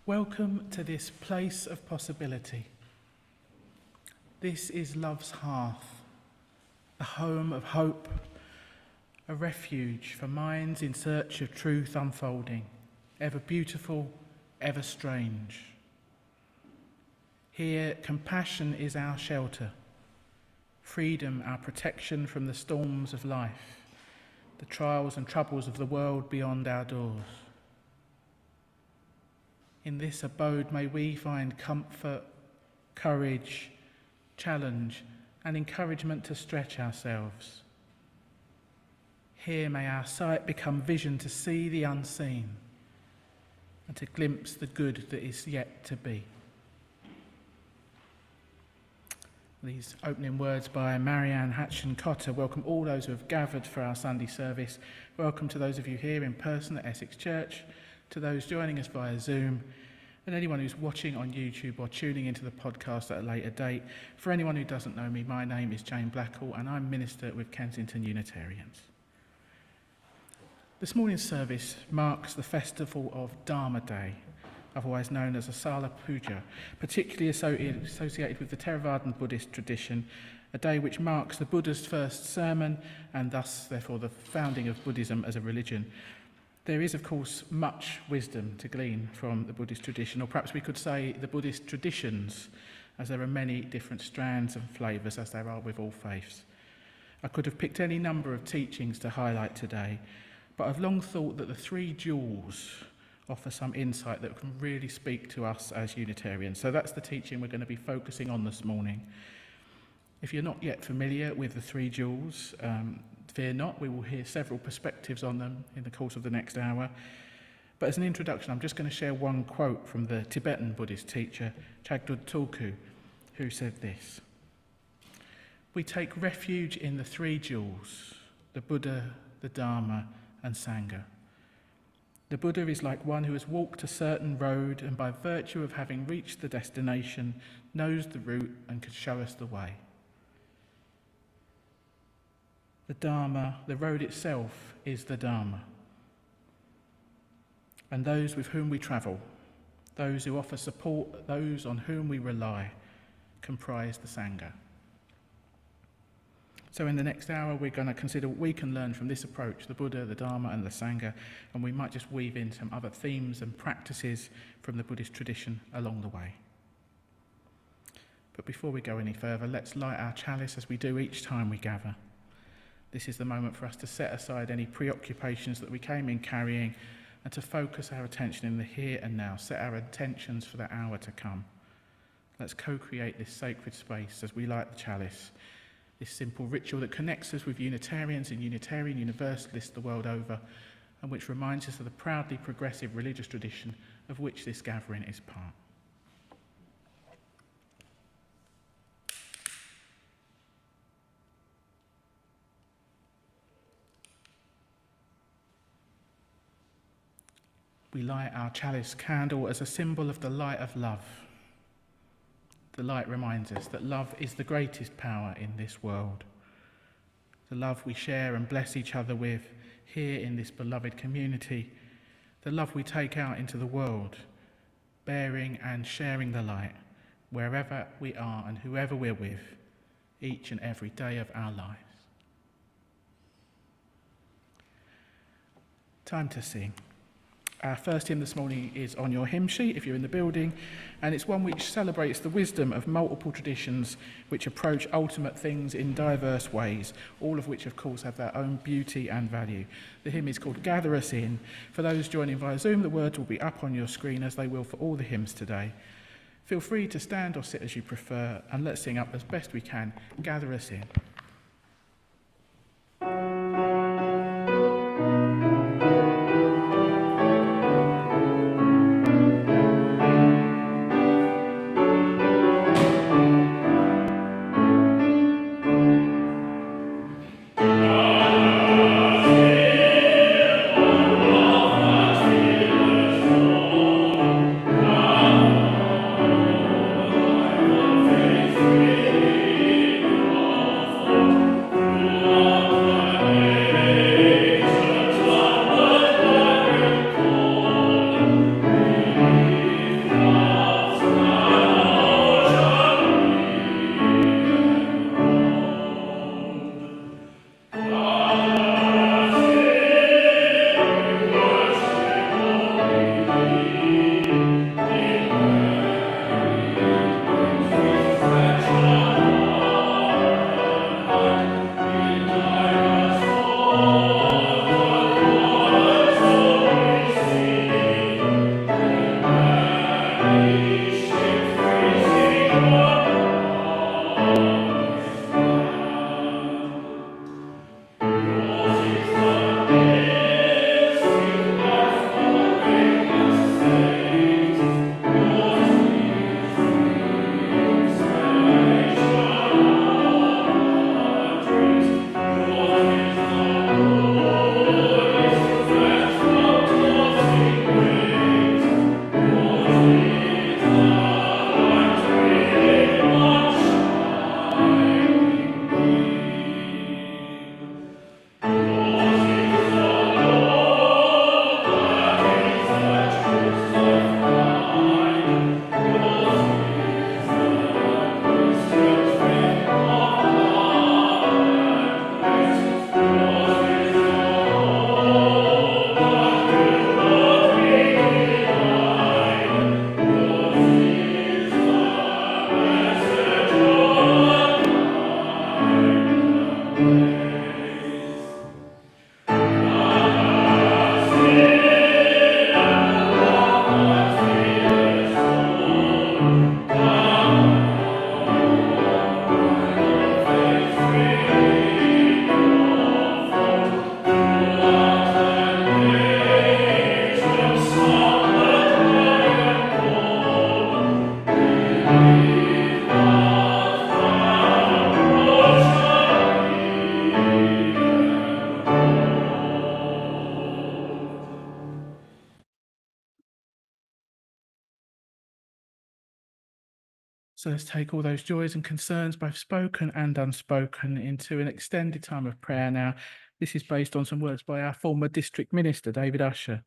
Welcome to this place of possibility. This is love's hearth, a home of hope, a refuge for minds in search of truth unfolding, ever beautiful, ever strange. Here, compassion is our shelter, freedom our protection from the storms of life, the trials and troubles of the world beyond our doors. In this abode may we find comfort, courage, challenge, and encouragement to stretch ourselves. Here may our sight become vision to see the unseen and to glimpse the good that is yet to be. These opening words by Marianne Hatchen-Cotter welcome all those who have gathered for our Sunday service. Welcome to those of you here in person at Essex Church, to those joining us via Zoom, and anyone who's watching on YouTube or tuning into the podcast at a later date. For anyone who doesn't know me, my name is Jane Blackall and I'm minister with Kensington Unitarians. This morning's service marks the festival of Dharma Day, otherwise known as Asala Puja, particularly associated with the Theravadan Buddhist tradition, a day which marks the Buddha's first sermon and thus, therefore, the founding of Buddhism as a religion. There is, of course, much wisdom to glean from the Buddhist tradition, or perhaps we could say the Buddhist traditions, as there are many different strands and flavours, as there are with all faiths. I could have picked any number of teachings to highlight today, but I've long thought that the three jewels offer some insight that can really speak to us as Unitarians. So that's the teaching we're going to be focusing on this morning. If you're not yet familiar with the three jewels, fear not, we will hear several perspectives on them in the course of the next hour. But as an introduction, I'm just going to share one quote from the Tibetan Buddhist teacher, Chagdud Tulku, who said this: "We take refuge in the three jewels, the Buddha, the Dharma, and Sangha. The Buddha is like one who has walked a certain road and by virtue of having reached the destination, knows the route and can show us the way. The Dharma, the road itself, is the Dharma. And those with whom we travel, those who offer support, those on whom we rely, comprise the Sangha." So in the next hour, we're going to consider what we can learn from this approach, the Buddha, the Dharma, and the Sangha, and we might just weave in some other themes and practices from the Buddhist tradition along the way. But before we go any further, let's light our chalice as we do each time we gather. This is the moment for us to set aside any preoccupations that we came in carrying, and to focus our attention in the here and now, set our intentions for the hour to come. Let's co-create this sacred space as we light the chalice, this simple ritual that connects us with Unitarians and Unitarian Universalists the world over, and which reminds us of the proudly progressive religious tradition of which this gathering is part. We light our chalice candle as a symbol of the light of love. The light reminds us that love is the greatest power in this world. The love we share and bless each other with here in this beloved community. The love we take out into the world, bearing and sharing the light wherever we are and whoever we're with, each and every day of our lives. Time to sing. Our first hymn this morning is on your hymn sheet if you're in the building, and it's one which celebrates the wisdom of multiple traditions which approach ultimate things in diverse ways, all of which of course have their own beauty and value. The hymn is called Gather Us In. For those joining via Zoom, the words will be up on your screen as they will for all the hymns today. Feel free to stand or sit as you prefer, and let's sing up as best we can, Gather Us In. So let's take all those joys and concerns, both spoken and unspoken, into an extended time of prayer now. This is based on some words by our former district minister, David Usher.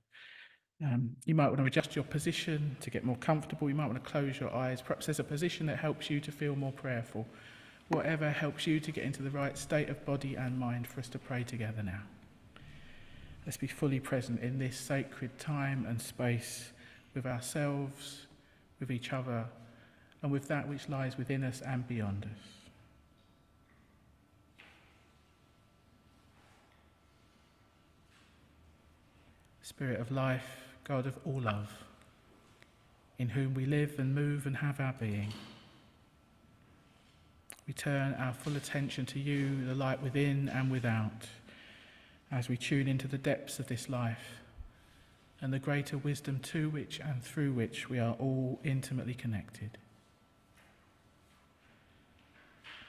You might want to adjust your position to get more comfortable. You might want to close your eyes. Perhaps there's a position that helps you to feel more prayerful. Whatever helps you to get into the right state of body and mind for us to pray together now. Let's be fully present in this sacred time and space with ourselves, with each other, and with that which lies within us and beyond us. Spirit of life, God of all love, in whom we live and move and have our being. We turn our full attention to you, the light within and without, as we tune into the depths of this life and the greater wisdom to which and through which we are all intimately connected.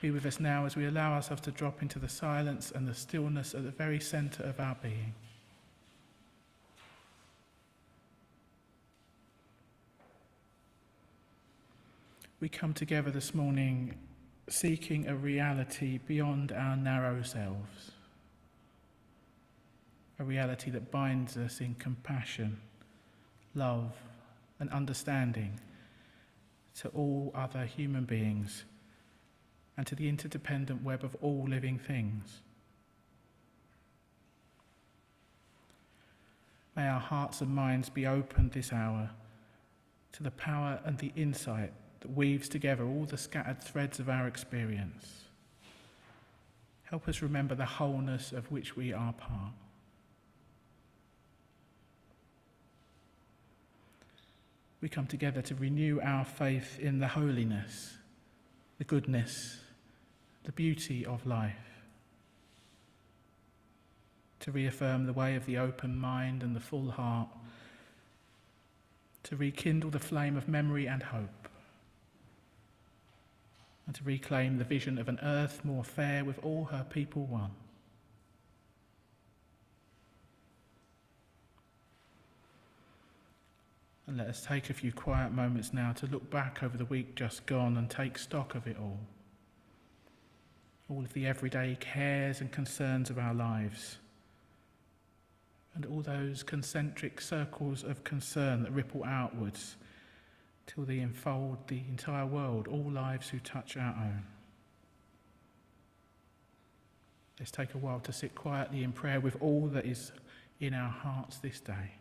Be with us now as we allow ourselves to drop into the silence and the stillness at the very centre of our being. We come together this morning seeking a reality beyond our narrow selves, a reality that binds us in compassion, love, and understanding to all other human beings and to the interdependent web of all living things. May our hearts and minds be opened this hour to the power and the insight that weaves together all the scattered threads of our experience. Help us remember the wholeness of which we are part. We come together to renew our faith in the holiness, the goodness, the beauty of life, to reaffirm the way of the open mind and the full heart, to rekindle the flame of memory and hope, and to reclaim the vision of an earth more fair with all her people one. And let us take a few quiet moments now to look back over the week just gone and take stock of it all. All of the everyday cares and concerns of our lives, and all those concentric circles of concern that ripple outwards till they enfold the entire world, all lives who touch our own. Let's take a while to sit quietly in prayer with all that is in our hearts this day.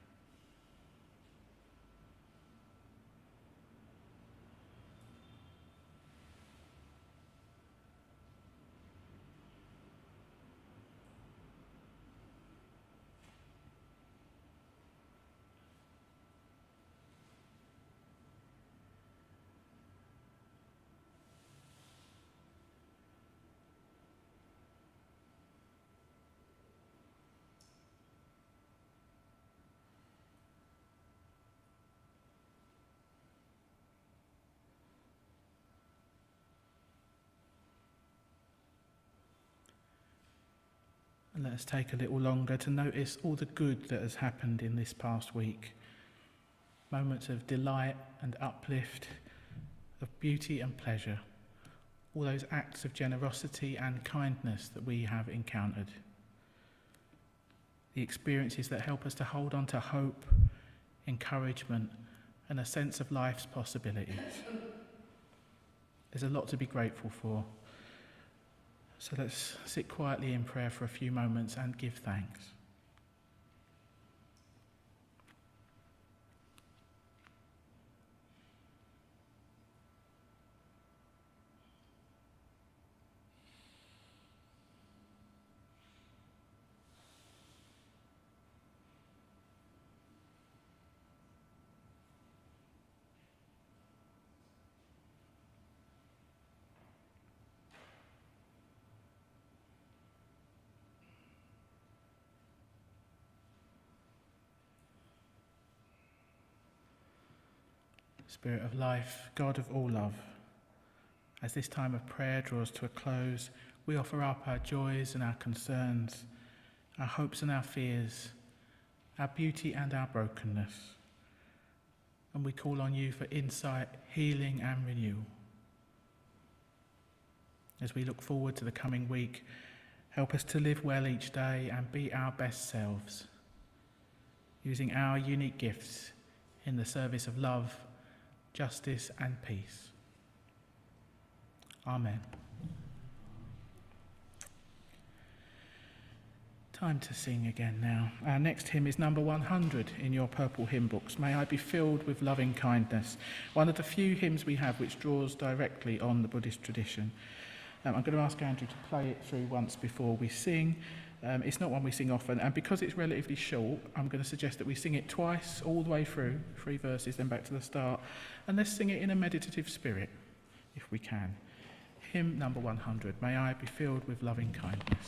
And let us take a little longer to notice all the good that has happened in this past week. Moments of delight and uplift, of beauty and pleasure. All those acts of generosity and kindness that we have encountered. The experiences that help us to hold on to hope, encouragement, and a sense of life's possibilities. There's a lot to be grateful for. So let's sit quietly in prayer for a few moments and give thanks. Spirit of life, God of all love, as this time of prayer draws to a close, we offer up our joys and our concerns, our hopes and our fears, our beauty and our brokenness. And we call on you for insight, healing and renewal. As we look forward to the coming week, help us to live well each day and be our best selves, using our unique gifts in the service of love, justice and peace. Amen. Time to sing again now. Our next hymn is number 100 in your purple hymn books. May I be filled with loving kindness. One of the few hymns we have which draws directly on the Buddhist tradition. I'm going to ask Andrew to play it through once before we sing. It's not one we sing often, and because it's relatively short, I'm going to suggest that we sing it twice, all the way through, 3 verses, then back to the start, and let's sing it in a meditative spirit, if we can. Hymn number 100, May I be filled with loving kindness.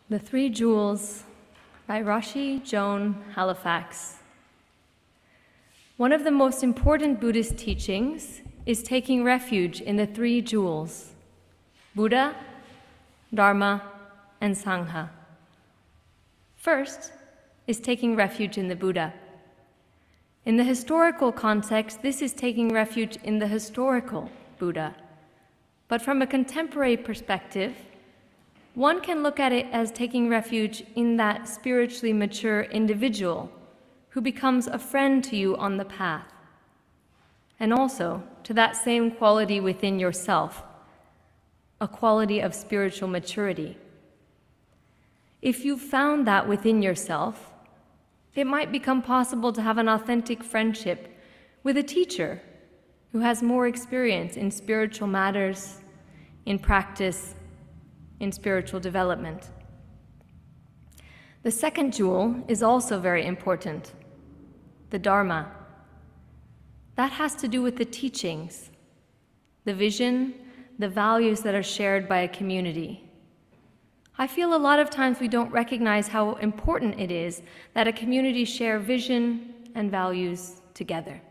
The Three Jewels by Roshi Joan Halifax. One of the most important Buddhist teachings is taking refuge in the three jewels: Buddha, Dharma, and Sangha. First is taking refuge in the Buddha. In the historical context, this is taking refuge in the historical Buddha. But from a contemporary perspective, one can look at it as taking refuge in that spiritually mature individual who becomes a friend to you on the path, and also to that same quality within yourself, a quality of spiritual maturity. If you've found that within yourself, it might become possible to have an authentic friendship with a teacher who has more experience in spiritual matters, in practice, in spiritual development. The second jewel is also very important, the Dharma. That has to do with the teachings, the vision, the values that are shared by a community. I feel a lot of times we don't recognize how important it is that a community share vision and values together.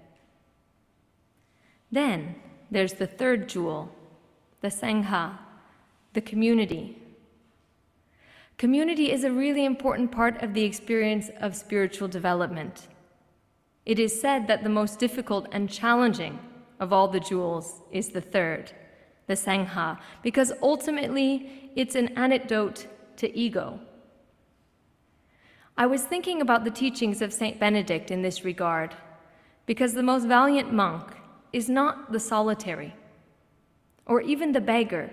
Then there's the third jewel, the Sangha, the community. Community is a really important part of the experience of spiritual development. It is said that the most difficult and challenging of all the jewels is the third, the Sangha, because ultimately it's an antidote to ego. I was thinking about the teachings of Saint Benedict in this regard, because the most valiant monk is not the solitary, or even the beggar,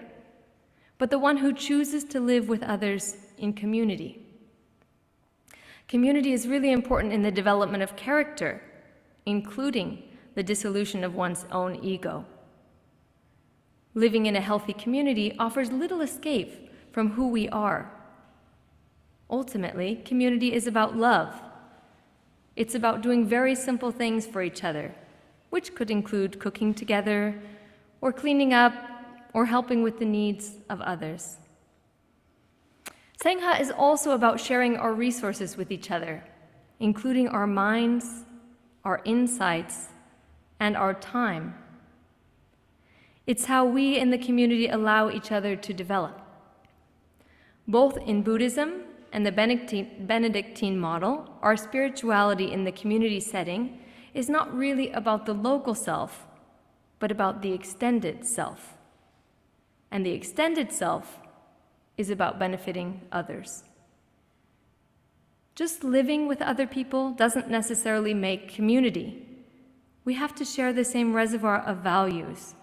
but the one who chooses to live with others in community. Community is really important in the development of character, including the dissolution of one's own ego. Living in a healthy community offers little escape from who we are. Ultimately, community is about love. It's about doing very simple things for each other, which could include cooking together, or cleaning up, or helping with the needs of others. Sangha is also about sharing our resources with each other, including our minds, our insights, and our time. It's how we in the community allow each other to develop. Both in Buddhism and the Benedictine model, our spirituality in the community setting is not really about the local self, but about the extended self. And the extended self is about benefiting others. Just living with other people doesn't necessarily make community. We have to share the same reservoir of values.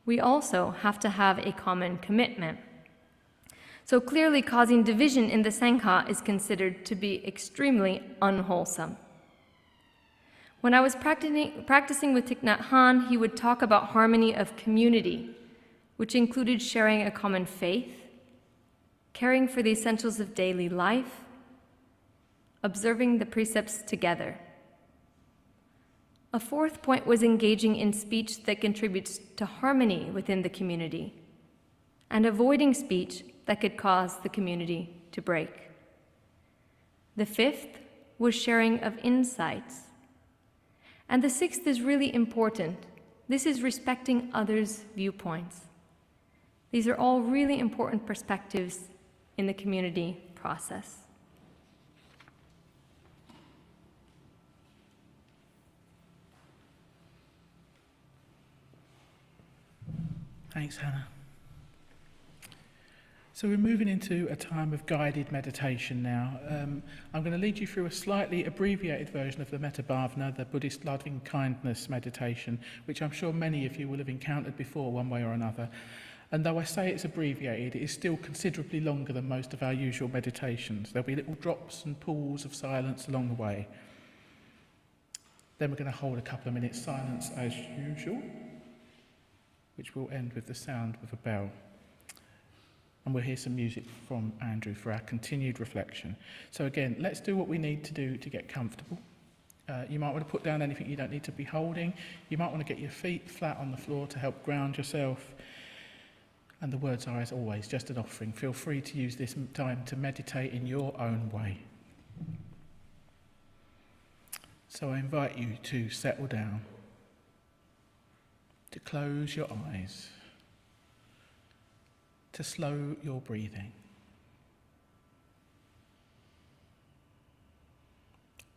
We also have to have a common commitment. So clearly, causing division in the Sangha is considered to be extremely unwholesome. When I was practicing with Thich Nhat Hanh, he would talk about harmony of community, which included sharing a common faith, caring for the essentials of daily life, observing the precepts together. A fourth point was engaging in speech that contributes to harmony within the community, and avoiding speech that could cause the community to break. The fifth was sharing of insights. And the sixth is really important. This is respecting others' viewpoints. These are all really important perspectives in the community process. Thanks, Hannah. So we're moving into a time of guided meditation now. I'm going to lead you through a slightly abbreviated version of the Metta Bhavana, the Buddhist loving kindness meditation, which I'm sure many of you will have encountered before one way or another. And though I say it's abbreviated, it is still considerably longer than most of our usual meditations. There'll be little drops and pools of silence along the way. Then we're going to hold a couple of minutes silence as usual, which will end with the sound of a bell. And we'll hear some music from Andrew for our continued reflection. So again, let's do what we need to do to get comfortable. You might want to put down anything you don't need to be holding. You might want to get your feet flat on the floor to help ground yourself. And the words are, as always, just an offering. Feel free to use this time to meditate in your own way. So I invite you to settle down, to close your eyes, to slow your breathing.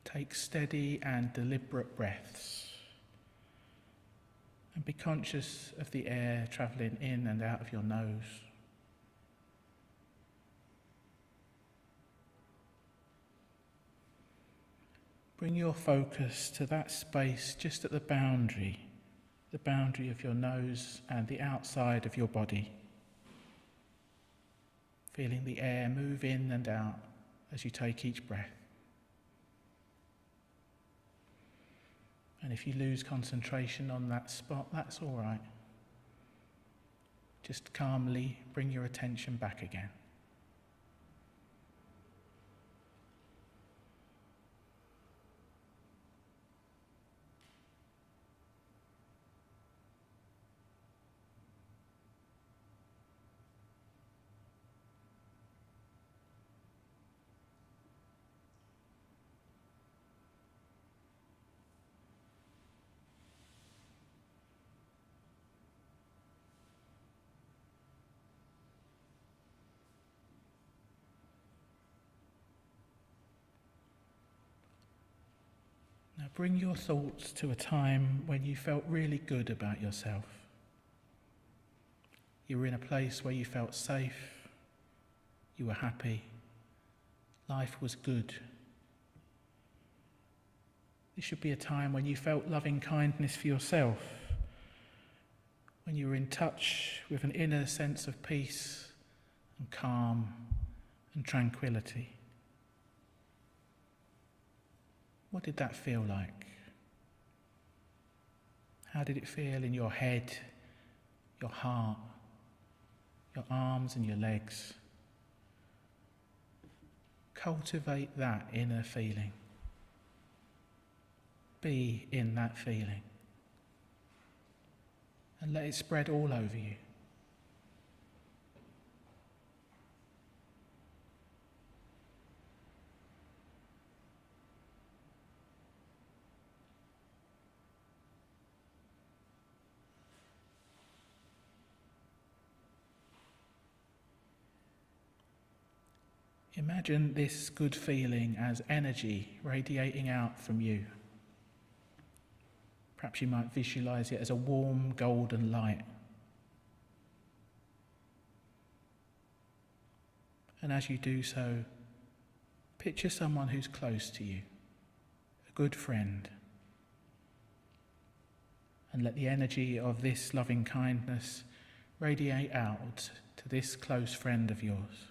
Take steady and deliberate breaths and be conscious of the air travelling in and out of your nose. Bring your focus to that space just at the boundary of your nose and the outside of your body. Feeling the air move in and out as you take each breath. And if you lose concentration on that spot, that's all right. Just calmly bring your attention back again. Now bring your thoughts to a time when you felt really good about yourself. You were in a place where you felt safe, you were happy, life was good. This should be a time when you felt loving kindness for yourself, when you were in touch with an inner sense of peace and calm and tranquility. What did that feel like? How did it feel in your head, your heart, your arms and your legs? Cultivate that inner feeling. Be in that feeling. And let it spread all over you. Imagine this good feeling as energy radiating out from you. Perhaps you might visualize it as a warm golden light. And as you do so, picture someone who's close to you, a good friend. And let the energy of this loving kindness radiate out to this close friend of yours.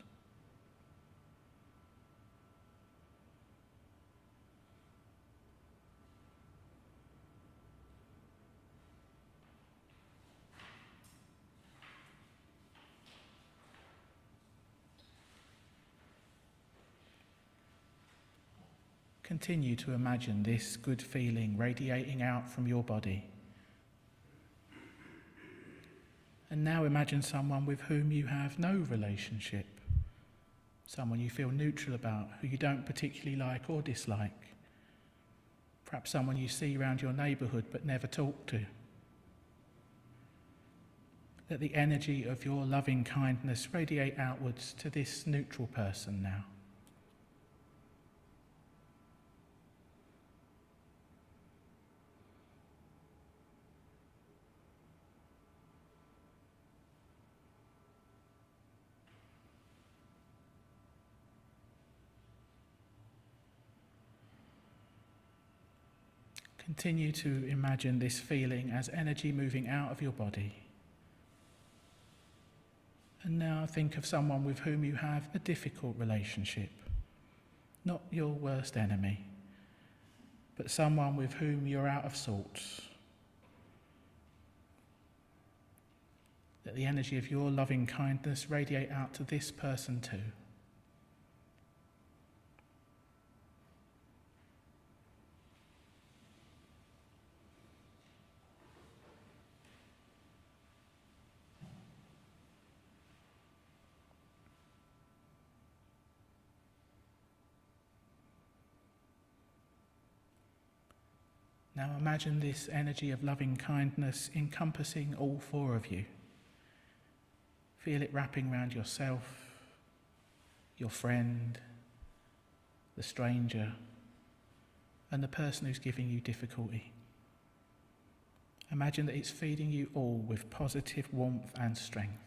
Continue to imagine this good feeling radiating out from your body. And now imagine someone with whom you have no relationship, someone you feel neutral about, who you don't particularly like or dislike. Perhaps someone you see around your neighbourhood but never talk to. Let the energy of your loving kindness radiate outwards to this neutral person now. Continue to imagine this feeling as energy moving out of your body. And now think of someone with whom you have a difficult relationship. Not your worst enemy, but someone with whom you're out of sorts. Let the energy of your loving kindness radiate out to this person too. Now imagine this energy of loving kindness encompassing all four of you. Feel it wrapping around yourself, your friend, the stranger, and the person who's giving you difficulty. Imagine that it's feeding you all with positive warmth and strength.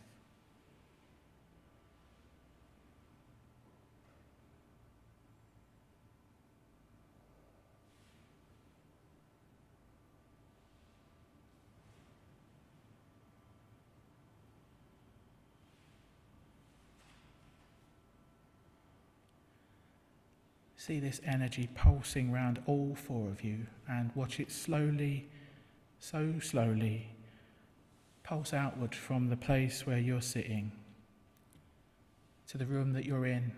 See this energy pulsing round all four of you and watch it slowly, so slowly, pulse outward from the place where you're sitting to the room that you're in,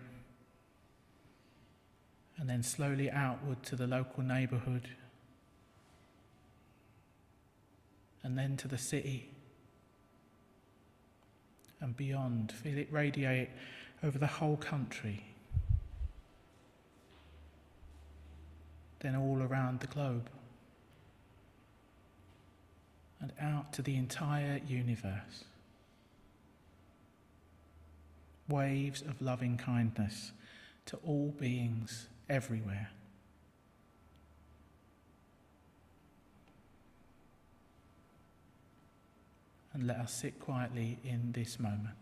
and then slowly outward to the local neighbourhood, and then to the city and beyond. Feel it radiate over the whole country, then all around the globe, and out to the entire universe. Waves of loving kindness to all beings everywhere. And let us sit quietly in this moment.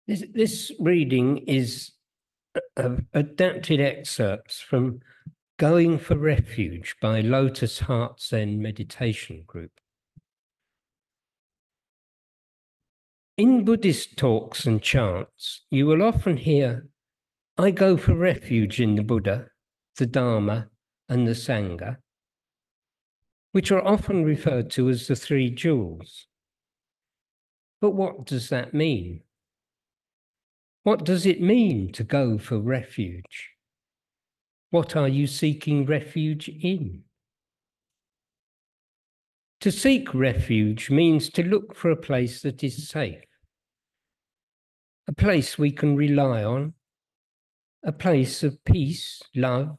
This reading is adapted excerpts from Going for Refuge by Lotus Heart Zen Meditation Group. In Buddhist talks and chants, you will often hear, "I go for refuge in the Buddha, the Dharma, and the Sangha," which are often referred to as the three jewels. But what does that mean? What does it mean to go for refuge? What are you seeking refuge in? To seek refuge means to look for a place that is safe, a place we can rely on, a place of peace, love,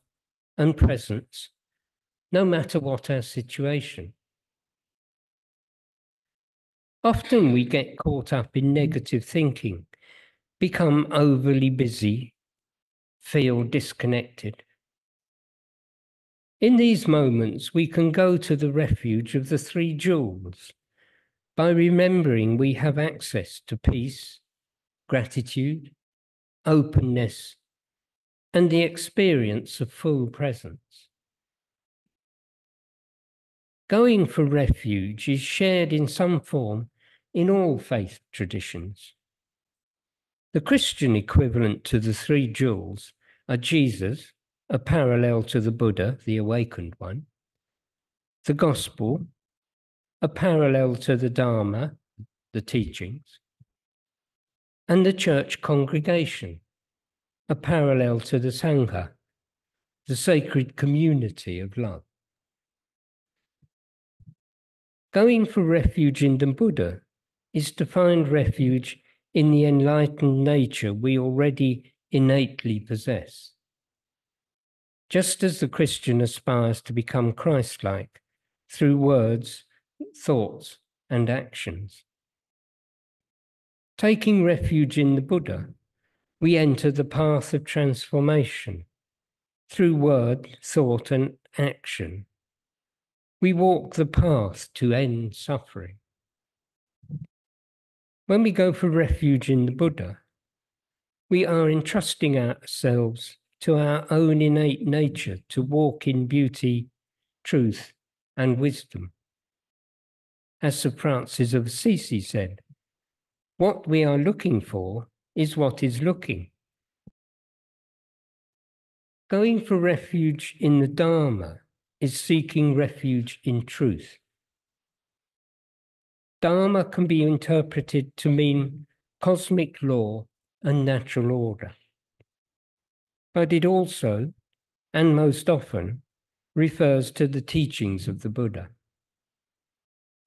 and presence, no matter what our situation. Often we get caught up in negative thinking, become overly busy, feel disconnected. In these moments, we can go to the refuge of the three jewels by remembering we have access to peace, gratitude, openness, and the experience of full presence. Going for refuge is shared in some form in all faith traditions. The Christian equivalent to the three jewels are Jesus, a parallel to the Buddha, the awakened one, the Gospel, a parallel to the Dharma, the teachings, and the church congregation, a parallel to the Sangha, the sacred community of love. Going for refuge in the Buddha is to find refuge in the enlightened nature we already innately possess. Just as the Christian aspires to become Christ-like through words, thoughts, and actions. Taking refuge in the Buddha, we enter the path of transformation through word, thought, and action. We walk the path to end suffering. When we go for refuge in the Buddha, we are entrusting ourselves to our own innate nature to walk in beauty, truth, and wisdom. As Sir Francis of Assisi said, what we are looking for is what is looking. Going for refuge in the Dharma is seeking refuge in truth. Dharma can be interpreted to mean cosmic law and natural order. But it also, and most often, refers to the teachings of the Buddha,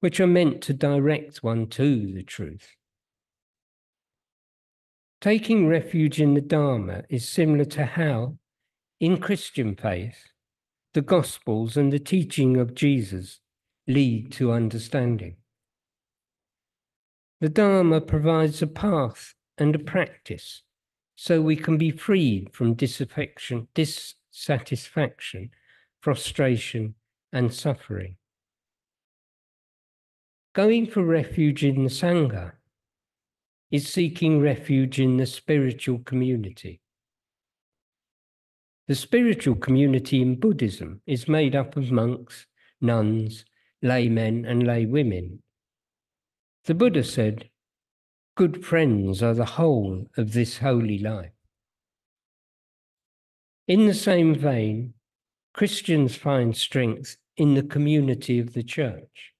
which are meant to direct one to the truth. Taking refuge in the Dharma is similar to how, in Christian faith, the Gospels and the teaching of Jesus lead to understanding. The Dharma provides a path and a practice so we can be freed from disaffection, dissatisfaction, frustration, and suffering. Going for refuge in the Sangha is seeking refuge in the spiritual community. The spiritual community in Buddhism is made up of monks, nuns, laymen, and laywomen. The Buddha said, "Good friends are the whole of this holy life." In the same vein, Christians find strength in the community of the church.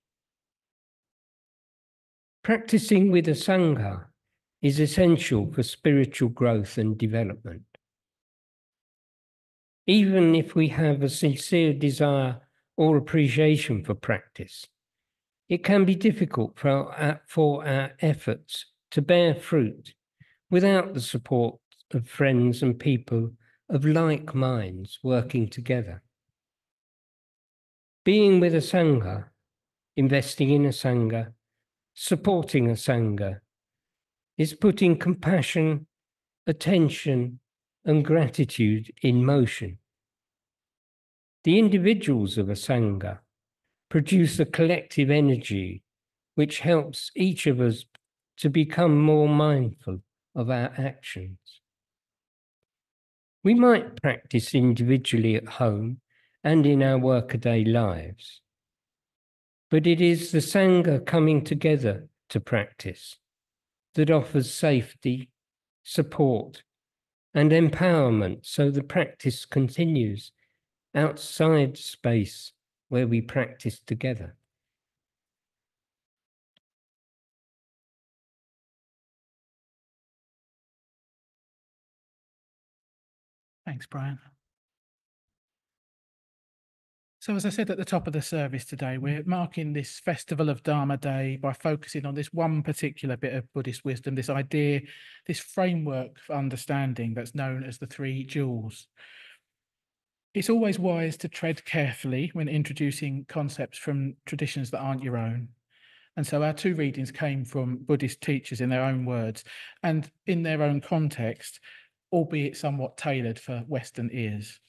Practicing with a Sangha is essential for spiritual growth and development. Even if we have a sincere desire or appreciation for practice, it can be difficult for our efforts to bear fruit without the support of friends and people of like minds working together. Being with a Sangha, investing in a Sangha, supporting a Sangha, is putting compassion, attention, and gratitude in motion. The individuals of a Sangha produce a collective energy which helps each of us to become more mindful of our actions. We might practice individually at home and in our workaday lives, but it is the Sangha coming together to practice that offers safety, support, and empowerment, so the practice continues outside space where we practice together. Thanks, Brian. So as I said at the top of the service today, we're marking this festival of Dharma Day by focusing on this one particular bit of Buddhist wisdom, this idea, this framework for understanding that's known as the three jewels. It's always wise to tread carefully when introducing concepts from traditions that aren't your own. And so our two readings came from Buddhist teachers in their own words and in their own context, albeit somewhat tailored for Western ears.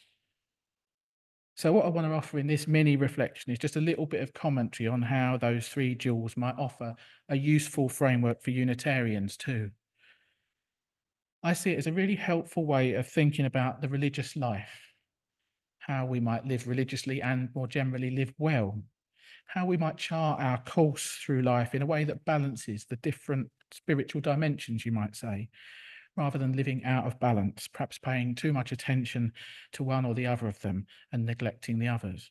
So what I want to offer in this mini reflection is just a little bit of commentary on how those three jewels might offer a useful framework for Unitarians too. I see it as a really helpful way of thinking about the religious life, how we might live religiously and more generally live well, how we might chart our course through life in a way that balances the different spiritual dimensions, you might say, rather than living out of balance, perhaps paying too much attention to one or the other of them and neglecting the others.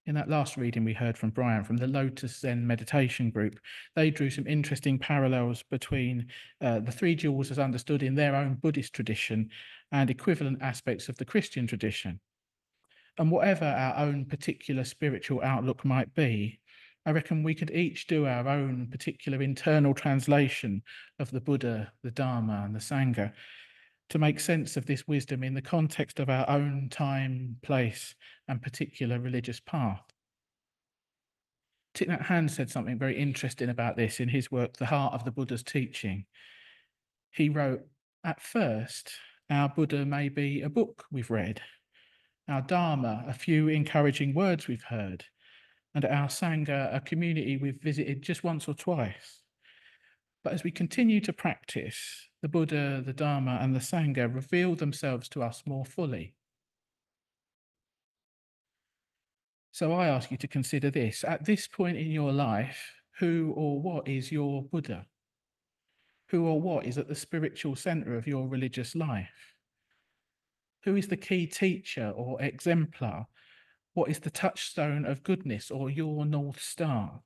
In that last reading we heard from Brian from the Lotus Zen meditation group, they drew some interesting parallels between the three jewels as understood in their own Buddhist tradition and equivalent aspects of the Christian tradition. And whatever our own particular spiritual outlook might be, I reckon we could each do our own particular internal translation of the Buddha, the Dharma, and the Sangha to make sense of this wisdom in the context of our own time, place, and particular religious path. Thich Nhat Hanh said something very interesting about this in his work, The Heart of the Buddha's Teaching. He wrote, "At first, our Buddha may be a book we've read, our Dharma, a few encouraging words we've heard, and our Sangha, a community we've visited just once or twice. But as we continue to practice, the Buddha, the Dharma, and the Sangha reveal themselves to us more fully." So I ask you to consider this. At this point in your life, who or what is your Buddha? Who or what is at the spiritual center of your religious life? Who is the key teacher or exemplar? What is the touchstone of goodness or your North Star?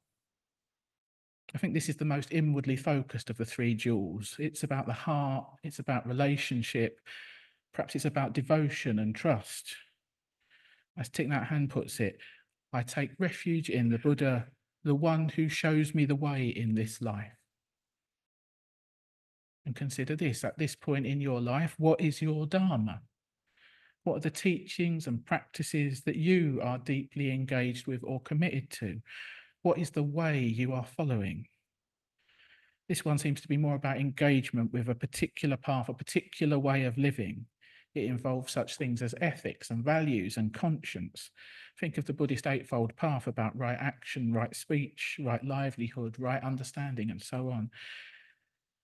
I think this is the most inwardly focused of the three jewels. It's about the heart, it's about relationship, perhaps it's about devotion and trust. As Thich Nhat Hanh puts it, I take refuge in the Buddha, the one who shows me the way in this life. And consider this, at this point in your life, what is your Dharma? What are the teachings and practices that you are deeply engaged with or committed to? What is the way you are following? This one seems to be more about engagement with a particular path, a particular way of living. It involves such things as ethics and values and conscience. Think of the Buddhist Eightfold Path about right action, right speech, right livelihood, right understanding, and so on.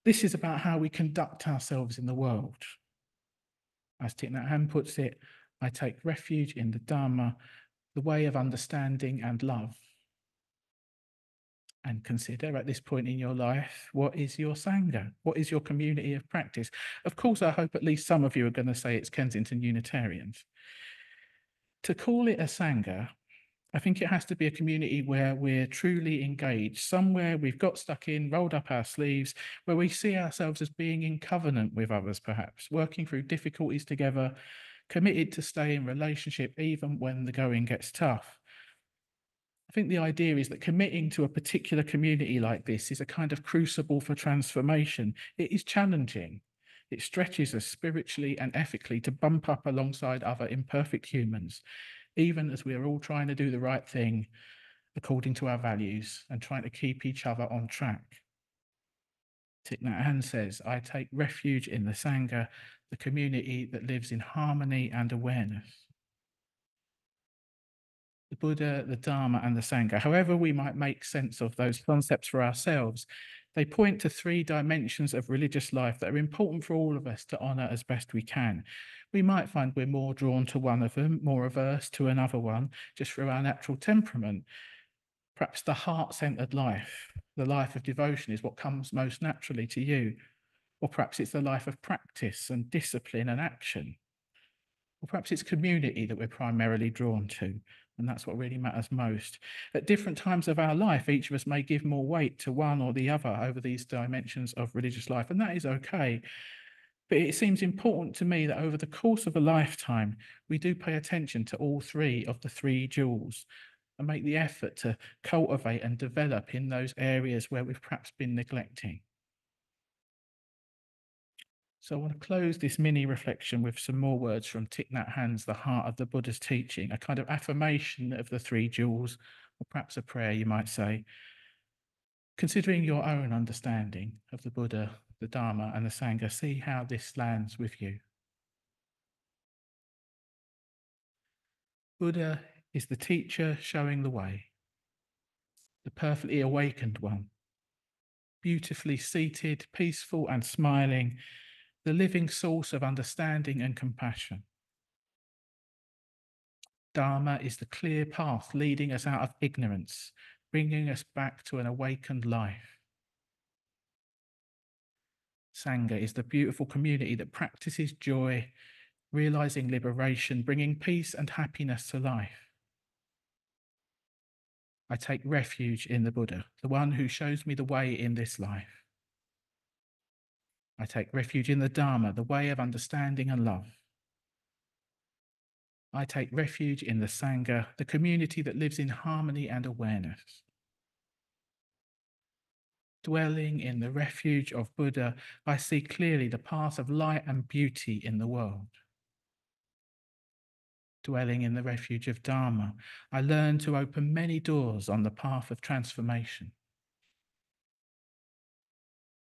This is about how we conduct ourselves in the world. As Thich Nhat Hanh puts it, I take refuge in the Dharma, the way of understanding and love. And consider at this point in your life, what is your Sangha? What is your community of practice? Of course, I hope at least some of you are going to say it's Kensington Unitarians. To call it a Sangha, I think it has to be a community where we're truly engaged, somewhere we've got stuck in, rolled up our sleeves, where we see ourselves as being in covenant with others, perhaps, working through difficulties together, committed to stay in relationship even when the going gets tough. I think the idea is that committing to a particular community like this is a kind of crucible for transformation. It is challenging. It stretches us spiritually and ethically to bump up alongside other imperfect humans, even as we are all trying to do the right thing according to our values and trying to keep each other on track. Thich Nhat Hanh says, I take refuge in the Sangha, the community that lives in harmony and awareness. The Buddha, the Dharma, and the Sangha, however we might make sense of those concepts for ourselves, They point to three dimensions of religious life that are important for all of us to honour as best we can. We might find we're more drawn to one of them, more averse to another one, just through our natural temperament. Perhaps the heart-centred life, the life of devotion, is what comes most naturally to you. Or perhaps it's the life of practice and discipline and action. Or perhaps it's community that we're primarily drawn to, and that's what really matters most. At different times of our life, each of us may give more weight to one or the other over these dimensions of religious life, and that is okay. But it seems important to me that over the course of a lifetime, we do pay attention to all three of the three jewels and make the effort to cultivate and develop in those areas where we've perhaps been neglecting. So I want to close this mini reflection with some more words from Thich Nhat Hanh's The Heart of the Buddha's Teaching, a kind of affirmation of the three jewels, or perhaps a prayer, you might say. Considering your own understanding of the Buddha, the Dharma, and the Sangha, see how this lands with you. Buddha is the teacher showing the way, the perfectly awakened one, beautifully seated, peaceful and smiling, the living source of understanding and compassion. Dharma is the clear path leading us out of ignorance, bringing us back to an awakened life. Sangha is the beautiful community that practices joy, realizing liberation, bringing peace and happiness to life. I take refuge in the Buddha, the one who shows me the way in this life. I take refuge in the Dharma, the way of understanding and love. I take refuge in the Sangha, the community that lives in harmony and awareness. Dwelling in the refuge of Buddha, I see clearly the path of light and beauty in the world. Dwelling in the refuge of Dharma, I learn to open many doors on the path of transformation.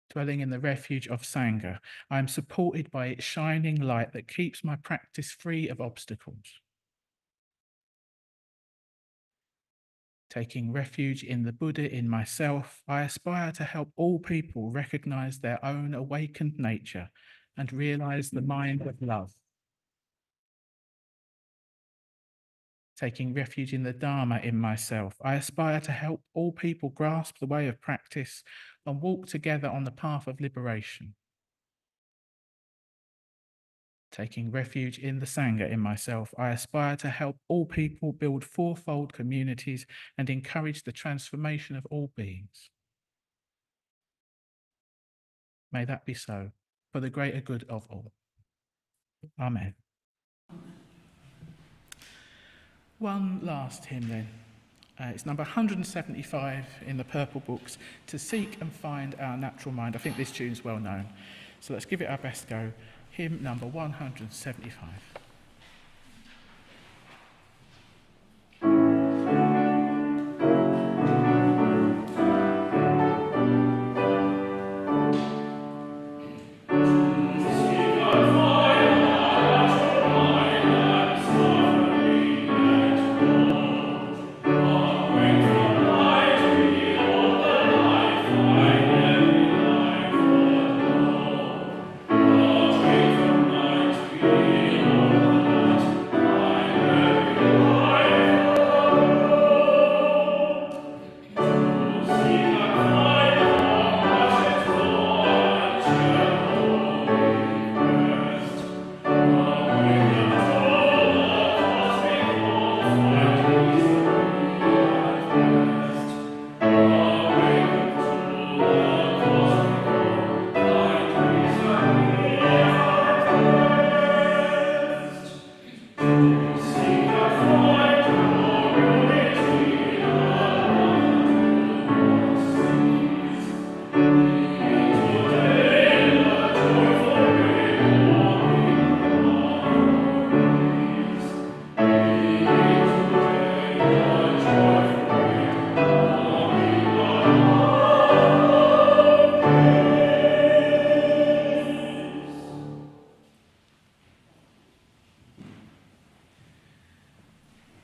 Dwelling in the refuge of Sangha, I am supported by its shining light that keeps my practice free of obstacles. Taking refuge in the Buddha in myself, I aspire to help all people recognize their own awakened nature and realize the mind of love. Taking refuge in the Dharma in myself, I aspire to help all people grasp the way of practice and walk together on the path of liberation. Taking refuge in the Sangha in myself, I aspire to help all people build fourfold communities and encourage the transformation of all beings. May that be so, for the greater good of all. Amen. One last hymn then. It's number 175 in the purple books, To Seek and Find Our Natural Mind. I think this tune's well known, so let's give it our best go. Hymn number 175. Amen.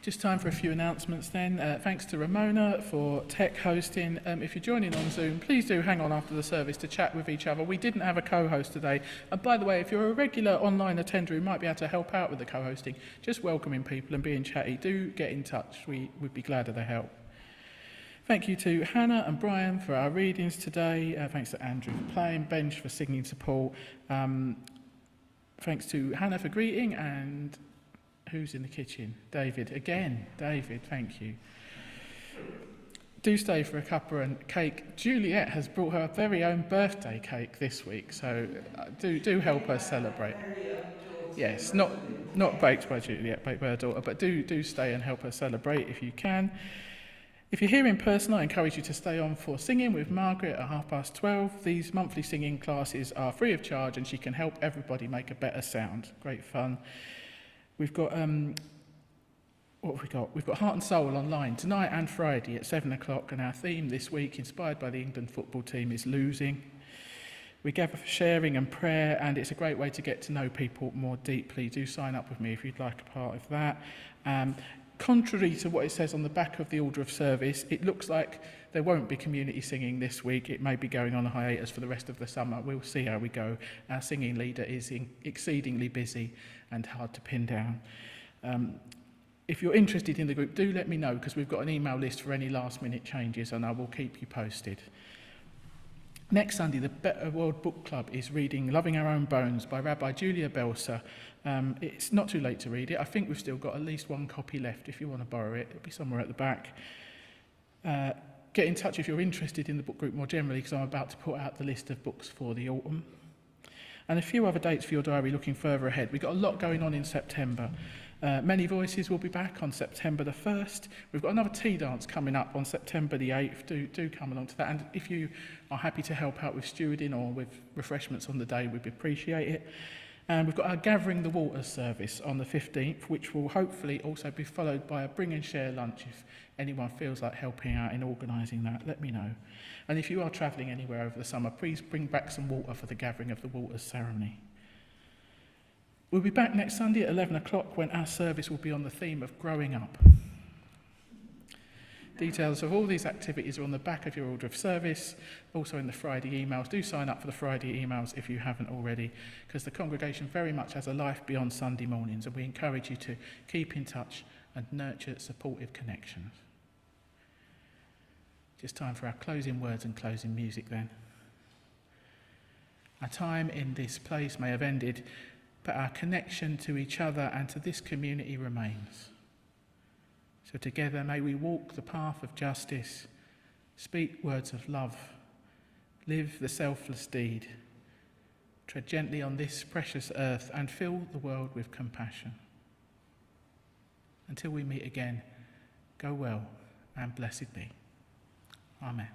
Just time for a few announcements then. Thanks to Ramona for tech hosting. If you're joining on Zoom, please do hang on after the service to chat with each other. We didn't have a co-host today. And by the way, if you're a regular online attender who might be able to help out with the co-hosting, just welcoming people and being chatty, do get in touch. We would be glad of the help. Thank you to Hannah and Brian for our readings today. Thanks to Andrew for playing, Benj for singing support. Thanks to Hannah for greeting, and who's in the kitchen? David. Again, David, thank you. Do stay for a cuppa and cake. Juliet has brought her very own birthday cake this week, so do help her celebrate. Yes, not baked by Juliet, baked by her daughter, but do stay and help her celebrate if you can. If you're here in person, I encourage you to stay on for singing with Margaret at 12:30. These monthly singing classes are free of charge and she can help everybody make a better sound. Great fun. We've got, what have we got? We've got Heart and Soul online tonight and Friday at 7 o'clock, and our theme this week, inspired by the England football team, is losing. We gather for sharing and prayer, and it's a great way to get to know people more deeply. Do sign up with me if you'd like a part of that. Contrary to what it says on the back of the order of service, it looks like there won't be community singing this week. It may be going on a hiatus for the rest of the summer. We'll see how we go. Our singing leader is exceedingly busy and hard to pin down. If you're interested in the group, do let me know, because we've got an email list for any last-minute changes, and I will keep you posted. Next Sunday, the Better World Book Club is reading Loving Our Own Bones by Rabbi Julia Belser. It's not too late to read it. I think we've still got at least one copy left if you want to borrow it. It'll be somewhere at the back. Get in touch if you're interested in the book group more generally, because I'm about to put out the list of books for the autumn. And a few other dates for your diary looking further ahead. We've got a lot going on in September. Many Voices will be back on September the 1st. We've got another tea dance coming up on September the 8th. Do come along to that. And if you are happy to help out with stewarding or with refreshments on the day, we'd appreciate it. And we've got our Gathering the Waters service on the 15th, which will hopefully also be followed by a Bring and Share lunch. If anyone feels like helping out in organising that, let me know. And if you are travelling anywhere over the summer, please bring back some water for the Gathering of the Waters ceremony. We'll be back next Sunday at 11 o'clock when our service will be on the theme of growing up. Details of all these activities are on the back of your order of service, also in the Friday emails. Do sign up for the Friday emails if you haven't already, because the congregation very much has a life beyond Sunday mornings, and we encourage you to keep in touch and nurture supportive connections. Just time for our closing words and closing music then. Our time in this place may have ended, but our connection to each other and to this community remains. So together may we walk the path of justice, speak words of love, live the selfless deed, tread gently on this precious earth and fill the world with compassion. Until we meet again, go well and blessed be. Amen.